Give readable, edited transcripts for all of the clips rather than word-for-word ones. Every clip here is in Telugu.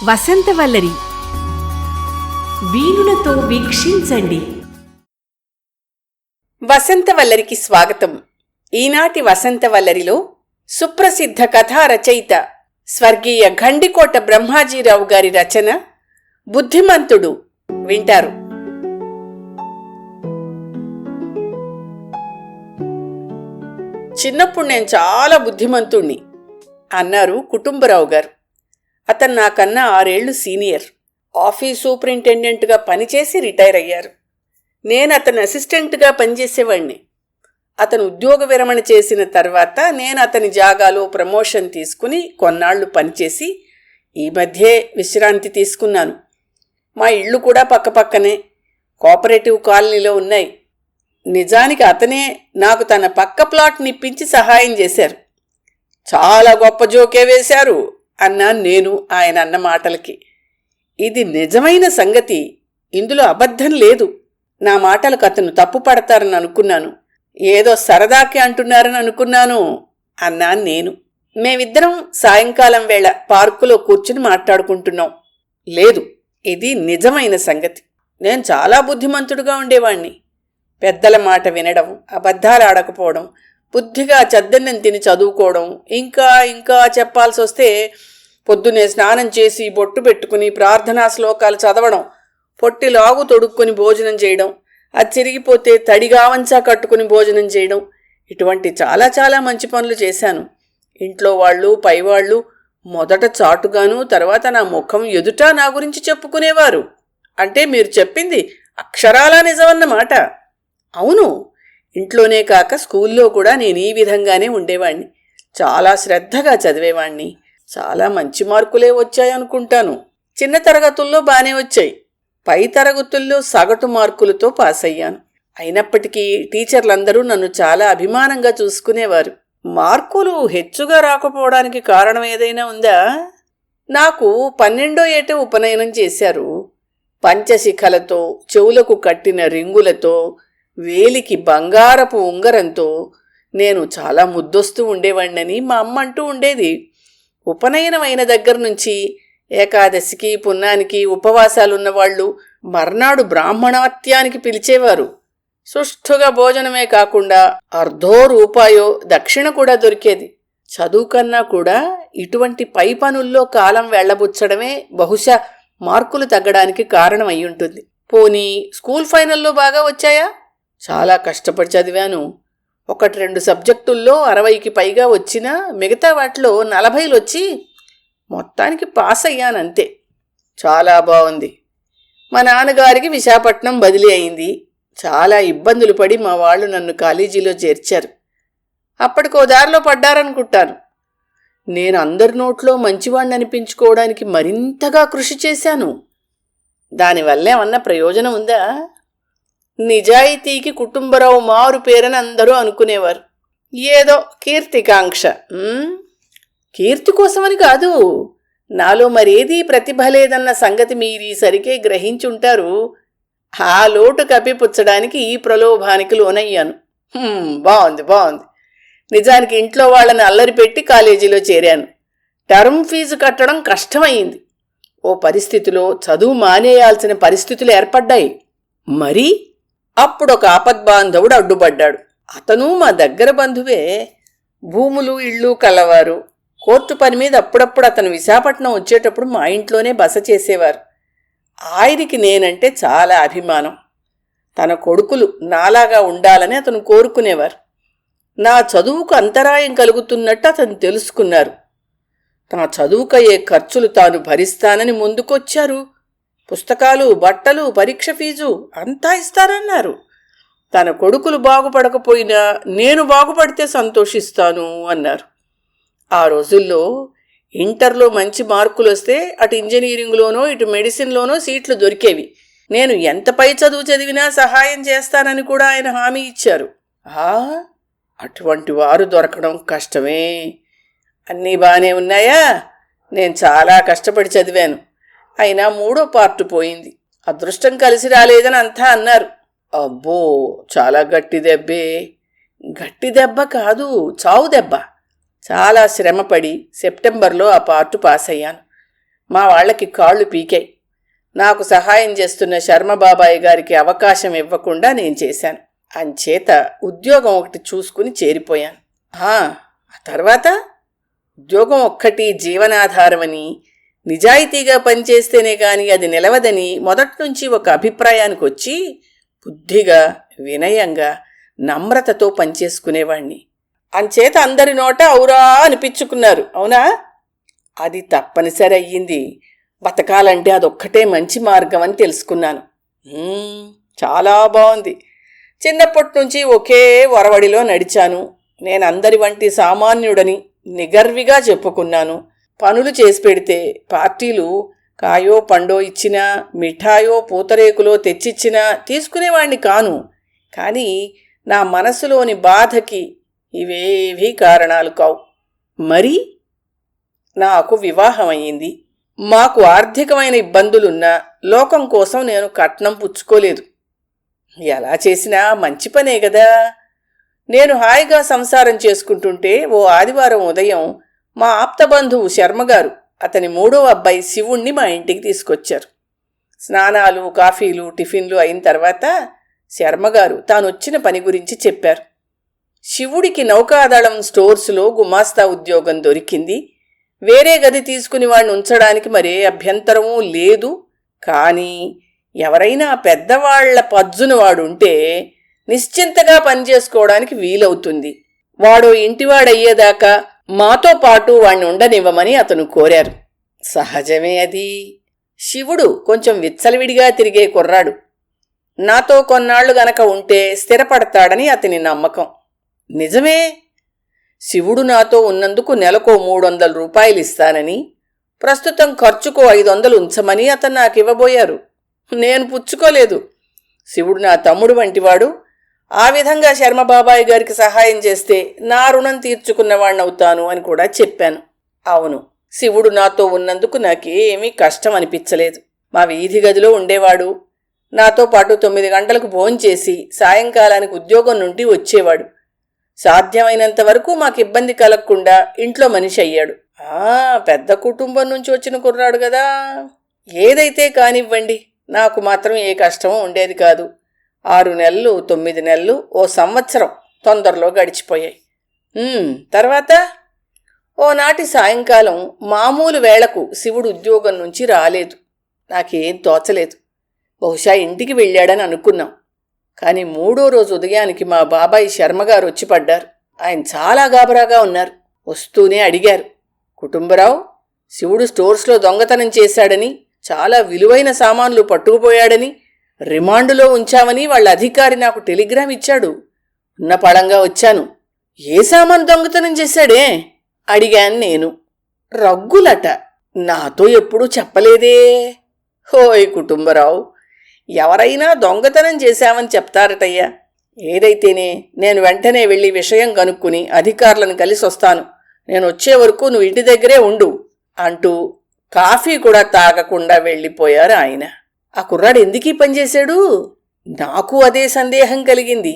వసంతవల్లరి వీణులతో వీక్షించండి. వసంతవల్లరికి స్వాగతం. ఈనాటి వసంతవల్లరిలో సుప్రసిద్ధ కథా రచయిత స్వర్గీయ ఘండికోట బ్రహ్మాజీరావు గారి రచన బుద్ధిమంతుడు వింటారు. చిన్నప్పుడు నేను చాలా బుద్ధిమంతుణ్ణి అన్నారు కుటుంబరావు గారు. అతను నాకన్నా 6 ఏళ్లు సీనియర్. ఆఫీస్ సూపరింటెండెంట్గా పనిచేసి రిటైర్ అయ్యారు. నేను అతని అసిస్టెంట్గా పనిచేసేవాడిని. అతను ఉద్యోగ విరమణ చేసిన తర్వాత నేను అతని జాగాలో ప్రమోషన్ తీసుకుని కొన్నాళ్లు పనిచేసి ఈ మధ్యే విశ్రాంతి తీసుకున్నాను. మా ఇళ్ళు కూడా పక్కపక్కనే కోఆపరేటివ్ కాలనీలో ఉన్నాయి. నిజానికి అతనే నాకు తన పక్క ప్లాట్ నిప్పించి సహాయం చేశారు. చాలా గొప్ప జోకే వేశారు అన్నాను నేను ఆయన అన్న మాటలకి. ఇది నిజమైన సంగతి, ఇందులో అబద్ధం లేదు. నా మాటలకు అతను తప్పు పడతారని అనుకున్నాను. ఏదో సరదాకి అంటున్నారని అనుకున్నాను అన్నాను నేను. మేమిద్దరం సాయంకాలం వేళ పార్కులో కూర్చుని మాట్లాడుకుంటున్నాం. లేదు, ఇది నిజమైన సంగతి. నేను చాలా బుద్ధిమంతుడుగా ఉండేవాణ్ణి. పెద్దల మాట వినడం, అబద్ధాలు ఆడకపోవడం, బుద్ధిగా చద్దన్నం తిని చదువుకోవడం, ఇంకా చెప్పాల్సి వస్తే పొద్దునే స్నానం చేసి బొట్టు పెట్టుకుని ప్రార్థనా శ్లోకాలు చదవడం, పొట్టి లాగు తొడుక్కుని భోజనం చేయడం, అది చిరిగిపోతే తడిగావంచా కట్టుకుని భోజనం చేయడం, ఇటువంటి చాలా చాలా మంచి పనులు చేశాను. ఇంట్లో వాళ్ళు పైవాళ్ళు మొదట చాటుగాను, తర్వాత నా ముఖం ఎదుట నా గురించి చెప్పుకునేవారు. అంటే మీరు చెప్పింది అక్షరాలా నిజమన్నమాట. అవును, ఇంట్లోనే కాక స్కూల్లో కూడా నేను ఈ విధంగానే ఉండేవాణ్ణి. చాలా శ్రద్ధగా చదివేవాణ్ణి. చాలా మంచి మార్కులే వచ్చాయనుకుంటాను. చిన్న తరగతుల్లో బానే వచ్చాయి. పై తరగతుల్లో సగటు మార్కులతో పాస్ అయ్యాను. అయినప్పటికీ టీచర్లందరూ నన్ను చాలా అభిమానంగా చూసుకునేవారు. మార్కులు హెచ్చుగా రాకపోవడానికి కారణం ఏదైనా ఉందా? నాకు 12వ ఏట ఉపనయనం చేశారు. పంచశిఖలతో, చెవులకు కట్టిన రింగులతో, వేలికి బంగారపు ఉంగరంతో నేను చాలా ముద్దొస్తూ ఉండేవాణ్ణని మా అమ్మ అంటూ ఉండేది. ఉపనయనం అయిన దగ్గర నుంచి ఏకాదశికి పున్నానికి ఉపవాసాలున్నవాళ్లు మర్నాడు బ్రాహ్మణాత్యానికి పిలిచేవారు. సుష్ఠుగా భోజనమే కాకుండా ₹1/2 దక్షిణ కూడా దొరికేది. చదువు కన్నా కూడా ఇటువంటి పై పనుల్లో కాలం వెళ్లబుచ్చడమే బహుశా మార్కులు తగ్గడానికి కారణం అయ్యుంటుంది. పోనీ స్కూల్ ఫైనల్లో బాగా వచ్చాయా? చాలా కష్టపడి చదివాను. 1-2 సబ్జెక్టుల్లో 60కి పైగా వచ్చినా మిగతా వాటిలో 40లు వచ్చి మొత్తానికి పాస్ అయ్యానంతే. చాలా బాగుంది. మా నాన్నగారికి విశాఖపట్నం బదిలీ అయింది. చాలా ఇబ్బందులు పడి మా వాళ్ళు నన్ను కాలేజీలో చేర్చారు. అప్పటికో దారిలో పడ్డారనుకుంటాను. నేను అందరి నోట్లో మంచివాణ్ణి అనిపించుకోవడానికి మరింతగా కృషి చేశాను. దానివల్ల ఏమన్నా ప్రయోజనం ఉందా? నిజాయితీకి కుటుంబరావు మారు పేరని అందరూ అనుకునేవారు. ఏదో కీర్తికాంక్ష. కీర్తి కోసమని కాదు, నాలో మరేదీ ప్రతిభ లేదన్న సంగతి మీరీసరికే గ్రహించుంటారు. ఆ లోటు కప్పిపుచ్చడానికి ఈ ప్రలోభానికి లోనయ్యాను. బాగుంది. నిజానికి ఇంట్లో వాళ్ళని అల్లరి పెట్టి కాలేజీలో చేరాను. టర్మ్ ఫీజు కట్టడం కష్టమైంది. ఓ పరిస్థితిలో చదువు మానేయాల్సిన పరిస్థితులు ఏర్పడ్డాయి. మరి అప్పుడొక ఆపద్బాంధవుడు అడ్డుపడ్డాడు. అతను మా దగ్గర బంధువే. భూములు ఇళ్ళు కలవారు. కోర్టు పని మీద అప్పుడప్పుడు అతను విశాఖపట్నం వచ్చేటప్పుడు మా ఇంట్లోనే బస చేసేవారు. ఆయనకి నేనంటే చాలా అభిమానం. తన కొడుకులు నాలాగా ఉండాలని అతను కోరుకునేవారు. నా చదువుకు అంతరాయం కలుగుతున్నట్టు అతను తెలుసుకున్నారు. నా చదువుకయ్యే ఖర్చులు తాను భరిస్తానని ముందుకొచ్చారు. పుస్తకాలు, బట్టలు, పరీక్ష ఫీజు అంతా ఇస్తారన్నారు. తన కొడుకులు బాగుపడకపోయినా నేను బాగుపడితే సంతోషిస్తాను అన్నారు. ఆ రోజుల్లో ఇంటర్లో మంచి మార్కులు వస్తే అటు ఇంజనీరింగ్లోనో ఇటు మెడిసిన్లోనో సీట్లు దొరికేవి. నేను ఎంత పై చదువు చదివినా సహాయం చేస్తానని కూడా ఆయన హామీ ఇచ్చారు. అటువంటి వారు దొరకడం కష్టమే. అన్నీ బాగానే ఉన్నాయా? నేను చాలా కష్టపడి చదివాను. అయినా 3వ పార్టు పోయింది. అదృష్టం కలిసి రాలేదని అంతా అన్నారు. అబ్బో, చాలా గట్టి దెబ్బే. గట్టి దెబ్బ కాదు, చావు దెబ్బ. చాలా శ్రమపడి సెప్టెంబర్లో ఆ పార్టు పాస్ అయ్యాను. మా వాళ్లకి కాళ్ళు పీకాయి. నాకు సహాయం చేస్తున్న శర్మబాబాయి గారికి అవకాశం ఇవ్వకుండా నేను చేశాను. అంచేత ఉద్యోగం ఒకటి చూసుకుని చేరిపోయాను. ఆ తర్వాత ఉద్యోగం ఒక్కటి జీవనాధారమని, నిజాయితీగా పనిచేస్తేనే గాని అది నిలవదని మొదట్నుంచి ఒక అభిప్రాయానికి వచ్చి బుద్ధిగా, వినయంగా, నమ్రతతో పనిచేసుకునేవాణ్ణి. అంచేత అందరి నోట ఔరా అనిపించుకున్నారు. అవునా? అది తప్పనిసరి అయ్యింది. బతకాలంటే అదొక్కటే మంచి మార్గం అని తెలుసుకున్నాను. చాలా బాగుంది. చిన్నప్పటి నుంచి ఒకే వరవడిలో నడిచాను. నేను అందరి వంటి సామాన్యుడని నిగర్విగా చెప్పుకున్నాను. పనులు చేసి పెడితే పార్టీలు కాయో పండో ఇచ్చినా, మిఠాయో పూతరేకులో తెచ్చిచ్చినా తీసుకునేవాణ్ణి కాను. కానీ నా మనసులోని బాధకి ఇవేవీ కారణాలు కావు. మరి నాకు వివాహం అయ్యింది. మాకు ఆర్థికమైన ఇబ్బందులున్నా లోకం కోసం నేను కట్నం పుచ్చుకోలేదు. ఎలా చేసినా మంచి పనే కదా. నేను హాయిగా సంసారం చేసుకుంటుంటే ఓ ఆదివారం ఉదయం మా ఆప్తబంధువు శర్మగారు, అతని 3వ అబ్బాయి శివుణ్ణి మా ఇంటికి తీసుకొచ్చారు. స్నానాలు, కాఫీలు, టిఫిన్లు అయిన తర్వాత శర్మగారు తానొచ్చిన పని గురించి చెప్పారు. శివుడికి నౌకాదళం స్టోర్స్లో గుమాస్తా ఉద్యోగం దొరికింది. వేరే గది తీసుకుని వాడిని ఉంచడానికి మరే అభ్యంతరమూ లేదు. కానీ ఎవరైనా పెద్దవాళ్ల పజ్జును వాడుంటే నిశ్చింతగా పనిచేసుకోవడానికి వీలవుతుంది. వాడో ఇంటివాడయ్యేదాకా మాతో పాటు వాణ్ణి ఉండనివ్వమని అతను కోరారు. సహజమే అది. శివుడు కొంచెం విచ్చలవిడిగా తిరిగే కుర్రాడు. నాతో కొన్నాళ్లు గనక ఉంటే స్థిరపడతాడని అతని నమ్మకం. నిజమే. శివుడు నాతో ఉన్నందుకు నెలకో 300 రూపాయలు ఇస్తానని, ప్రస్తుతం ఖర్చుకో 500 ఉంచమని అతను నాకివ్వబోయారు. నేను పుచ్చుకోలేదు. శివుడు నా తమ్ముడు వంటివాడు. ఆ విధంగా శర్మబాబాయి గారికి సహాయం చేస్తే నా రుణం తీర్చుకున్నవాణ్ణవుతాను అని కూడా చెప్పాను. అవును, శివుడు నాతో ఉన్నందుకు నాకేమీ కష్టం అనిపించలేదు. మా వీధి గదిలో ఉండేవాడు. నాతో పాటు 9 గంటలకు భోంచేసి సాయంకాలానికి ఉద్యోగం నుండి వచ్చేవాడు. సాధ్యమైనంత వరకు మాకు ఇబ్బంది కలగకుండా ఇంట్లో మనిషి అయ్యాడు. పెద్ద కుటుంబం నుంచి వచ్చిన కుర్రాడు కదా. ఏదైతే కానివ్వండి, నాకు మాత్రం ఏ కష్టమూ ఉండేది కాదు. 6 నెలలు, 9 నెలలు, ఓ సంవత్సరం తొందరలో గడిచిపోయాయి. తర్వాత ఓనాటి సాయంకాలం మామూలు వేళకు శివుడు ఉద్యోగం నుంచి రాలేదు. నాకేం తోచలేదు. బహుశా ఇంటికి వెళ్ళాడని అనుకున్నాం. కానీ 3వ రోజు ఉదయానికి మా బాబాయి శర్మగారు వచ్చి పడ్డారు. ఆయన చాలా గాబరాగా ఉన్నారు. వస్తూనే అడిగారు, కుటుంబరావు, శివుడు స్టోర్స్లో దొంగతనం చేశాడని, చాలా విలువైన సామాన్లు పట్టుకుపోయాడని, రిమాండులో ఉంచామని వాళ్ళ అధికారి నాకు టెలిగ్రామ్ ఇచ్చాడు. ఉన్న పళంగా వచ్చాను. ఏ సామాను దొంగతనం చేశాడే అడిగాను నేను. రగ్గులట. నాతో ఎప్పుడూ చెప్పలేదే. హోయ్ కుటుంబరావు, ఎవరైనా దొంగతనం చేశామని చెప్తారటయ్యా. ఏదైతేనే నేను వెంటనే వెళ్ళి విషయం కనుక్కుని అధికారులను కలిసి వస్తాను. నేను వచ్చే వరకు నువ్వు ఇంటి దగ్గరే ఉండు అంటూ కాఫీ కూడా తాగకుండా వెళ్ళిపోయారు ఆయన. ఆ కుర్రాడు ఎందుకీ పనిచేశాడు? నాకు అదే సందేహం కలిగింది.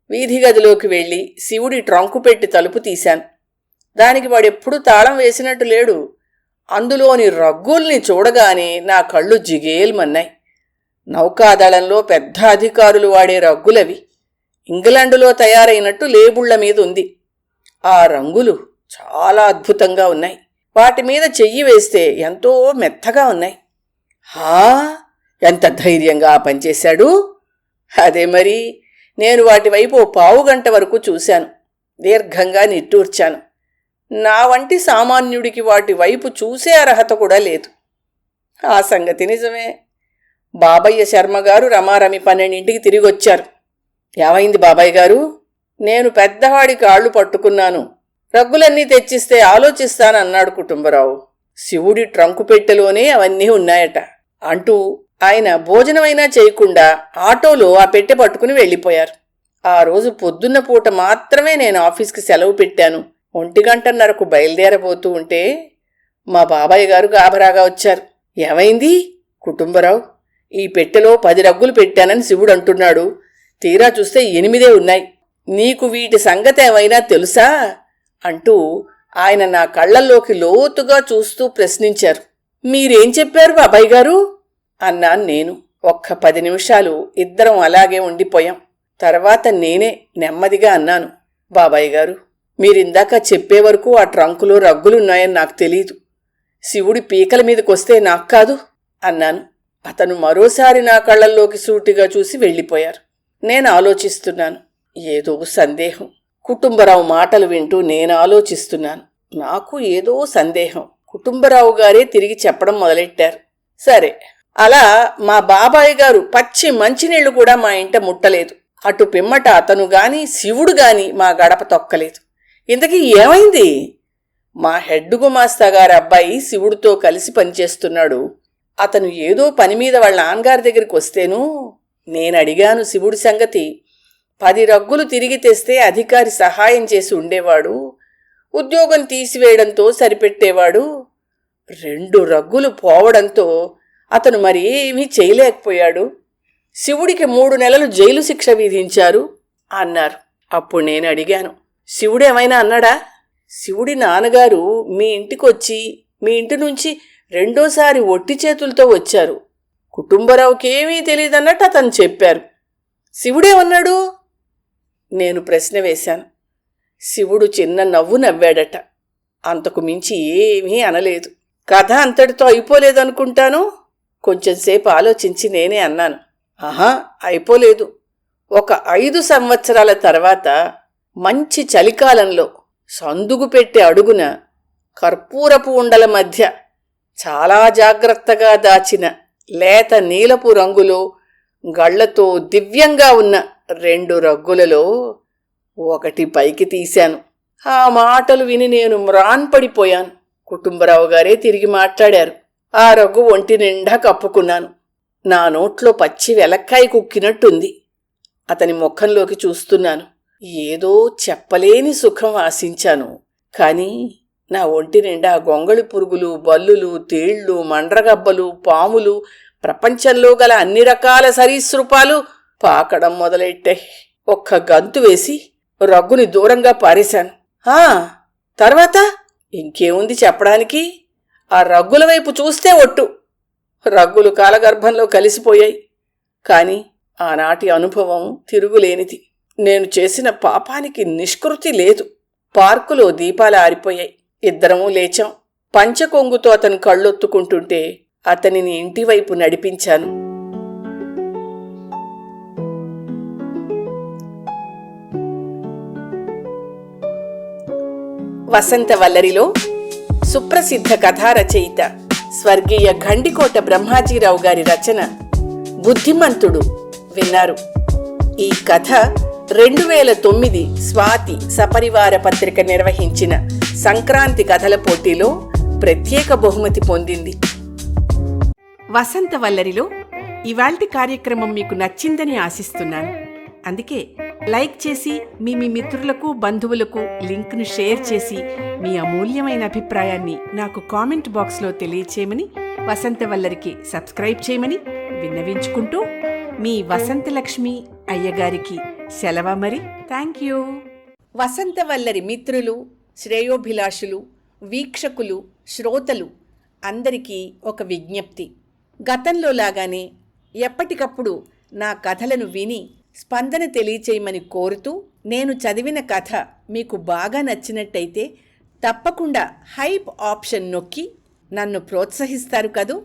వీధి గదిలోకి వెళ్ళి శివుడి ట్రంకు పెట్టి తలుపు తీశాను. దానికి వాడెప్పుడూ తాళం వేసినట్టు లేడు. అందులోని రగ్గుల్ని చూడగానే నా కళ్ళు జిగేల్మన్నాయి. నౌకాదళంలో పెద్ద అధికారులు వాడే రగ్గులవి. ఇంగ్లాండులో తయారైనట్టు లేబుళ్ల మీద ఉంది. ఆ రంగులు చాలా అద్భుతంగా ఉన్నాయి. వాటి మీద చెయ్యి వేస్తే ఎంతో మెత్తగా ఉన్నాయి. ఎంత ధైర్యంగా పనిచేశాడు! అదే మరి. నేను వాటి వైపు 15 గంట వరకు చూశాను. దీర్ఘంగా నిట్టూర్చాను. నా వంటి సామాన్యుడికి వాటి వైపు చూసే అర్హత కూడా లేదు. ఆ సంగతి నిజమే. బాబయ్య శర్మగారు రమారమి 12ంటికి తిరిగొచ్చారు. ఏమైంది బాబాయ్ గారు? నేను పెద్దవాడి కాళ్ళు పట్టుకున్నాను. రగ్గులన్నీ తెచ్చిస్తే ఆలోచిస్తానన్నాడు కుటుంబరావు. శివుడి ట్రంకు పెట్టెలోనే అవన్నీ ఉన్నాయట అంటూ ఆయన భోజనమైనా చేయకుండా ఆటోలో ఆ పెట్టె పట్టుకుని వెళ్ళిపోయారు. ఆ రోజు పొద్దున్న పూట మాత్రమే నేను ఆఫీస్కి సెలవు పెట్టాను. 1:30కు బయలుదేరబోతూ ఉంటే మా బాబాయ్ గారు గాబరాగా వచ్చారు. ఏమైంది కుటుంబరావు? ఈ పెట్టెలో 10 రగ్గులు పెట్టానని శివుడు అంటున్నాడు. తీరా చూస్తే 8 ఉన్నాయి. నీకు వీటి సంగతి ఏమైనా తెలుసా అంటూ ఆయన నా కళ్లల్లోకి లోతుగా చూస్తూ ప్రశ్నించారు. మీరేం చెప్పారు బాబాయ్ గారు అన్నాను నేను. ఒక్క 10 నిమిషాలు ఇద్దరం అలాగే ఉండిపోయాం. తర్వాత నేనే నెమ్మదిగా అన్నాను, బాబాయ్ గారు, మీరిందాక చెప్పే వరకు ఆ ట్రంకులో రగ్గులున్నాయని నాకు తెలీదు. శివుడి పీకల మీదకొస్తే నాకు కాదు అన్నాను. అతను మరోసారి నా కళ్ళల్లోకి సూటిగా చూసి వెళ్ళిపోయారు. నేను ఆలోచిస్తున్నాను. ఏదో సందేహం. కుటుంబరావు మాటలు వింటూ నేను ఆలోచిస్తున్నాను. నాకు ఏదో సందేహం. కుటుంబరావు గారే తిరిగి చెప్పడం మొదలెట్టారు. సరే, అలా మా బాబాయ్ గారు పచ్చి మంచినీళ్లు కూడా మా ఇంట ముట్టలేదు. అటు పిమ్మట అతను గాని శివుడు గాని మా గడప తొక్కలేదు. ఇంతకీ ఏమైంది? మా హెడ్ గుమాస్తా గారి అబ్బాయి శివుడితో కలిసి పనిచేస్తున్నాడు. అతను ఏదో పని మీద వాళ్ళ నాన్నగారి దగ్గరికి వస్తేను నేనడిగాను శివుడి సంగతి. 10 రగ్గులు తిరిగి తెస్తే అధికారి సహాయం చేసి ఉండేవాడు. ఉద్యోగం తీసివేయడంతో సరిపెట్టేవాడు. 2 రగ్గులు పోవడంతో అతను మరి ఏమీ చేయలేకపోయాడు. శివుడికి 3 నెలలు జైలు శిక్ష విధించారు అన్నారు. అప్పుడు నేను అడిగాను, శివుడేమైనా అన్నాడా? శివుడి నాన్నగారు మీ ఇంటికొచ్చి మీ ఇంటి నుంచి 2వ సారి ఒట్టి చేతులతో వచ్చారు. కుటుంబరావుకేమీ తెలియదన్నట్టు అతను చెప్పారు. శివుడేమన్నాడు? నేను ప్రశ్న వేశాను. శివుడు చిన్న నవ్వు నవ్వాడట. అంతకు మించి ఏమీ అనలేదు. కథ అంతటితో అయిపోలేదనుకుంటాను. కొంచెంసేపు ఆలోచించి నేనే అన్నాను, ఆహా, అయిపోలేదు. ఒక 5 సంవత్సరాల తర్వాత మంచి చలికాలంలో సందుగు పెట్టే అడుగున కర్పూరపు ఉండల మధ్య చాలా జాగ్రత్తగా దాచిన లేత నీలపు రంగులో గళ్లతో దివ్యంగా ఉన్న 2 రగ్గులలో ఒకటి పైకి తీశాను. ఆ మాటలు విని నేను మ్రాన్పడిపోయాను. కుటుంబరావు గారే తిరిగి మాట్లాడారు. ఆ రగ్గు ఒంటి నిండా కప్పుకున్నాను. నా నోట్లో పచ్చి వెలక్కాయ కుక్కినట్టుంది. అతని ముఖంలోకి చూస్తున్నాను. ఏదో చెప్పలేని సుఖం ఆశించాను. కాని నా ఒంటి నిండా గొంగళి పురుగులు, బల్లులు, తేళ్లు, మండ్రగబ్బలు, పాములు, ప్రపంచంలో గల అన్ని రకాల సరీసృపాలు పాకడం మొదలెట్టాయి. ఒక్క గంతు వేసి రగ్గుని దూరంగా పారేశాను. తర్వాత ఇంకేముంది చెప్పడానికి? ఆ రగ్గుల వైపు చూస్తే ఒట్టు. రగ్గులు కాలగర్భంలో కలిసిపోయాయి. కాని ఆనాటి అనుభవం తిరుగులేనిది. నేను చేసిన పాపానికి నిష్కృతి లేదు. పార్కులో దీపాలు ఆరిపోయాయి. ఇద్దరమూ లేచాం. పంచకొంగుతో అతను కళ్ళొత్తుకుంటుంటే అతనిని ఇంటివైపు నడిపించాను. వసంతవల్లరిలో సుప్రసిద్ధ కథా రచయిత స్వర్గీయ ఘండికోట బ్రహ్మాజీరావు గారి రచన బుద్ధిమంతుడు విన్నారు. ఈ కథ 2009 స్వాతి సపరివార పత్రిక నిర్వహించిన సంక్రాంతి కథల పోటీలో ప్రత్యేక బహుమతి పొందింది. వసంతవల్లరిలో ఇవాల్టి కార్యక్రమం మీకు నచ్చిందని ఆశిస్తున్నాను. అందుకే లైక్ చేసి మీ మిత్రులకు, బంధువులకు లింక్ను షేర్ చేసి మీ అమూల్యమైన అభిప్రాయాన్ని నాకు కామెంట్ బాక్స్లో తెలియచేయమని, వసంతవల్లరికి సబ్స్క్రైబ్ చేయమని విన్నవించుకుంటూ మీ వసంతలక్ష్మి అయ్యగారికి సెలవు. మరి థ్యాంక్ యూ. వసంతవల్లరి మిత్రులు, శ్రేయోభిలాషులు, వీక్షకులు, శ్రోతలు అందరికీ ఒక విజ్ఞప్తి. గతంలో లాగానే ఎప్పటికప్పుడు నా కథలను విని స్పందన తెలియచేయమని కోరుతూ, నేను చదివిన కథ మీకు బాగా నచ్చినట్టయితే తప్పకుండా హైప్ ఆప్షన్ నొక్కి నన్ను ప్రోత్సహిస్తారు కదూ.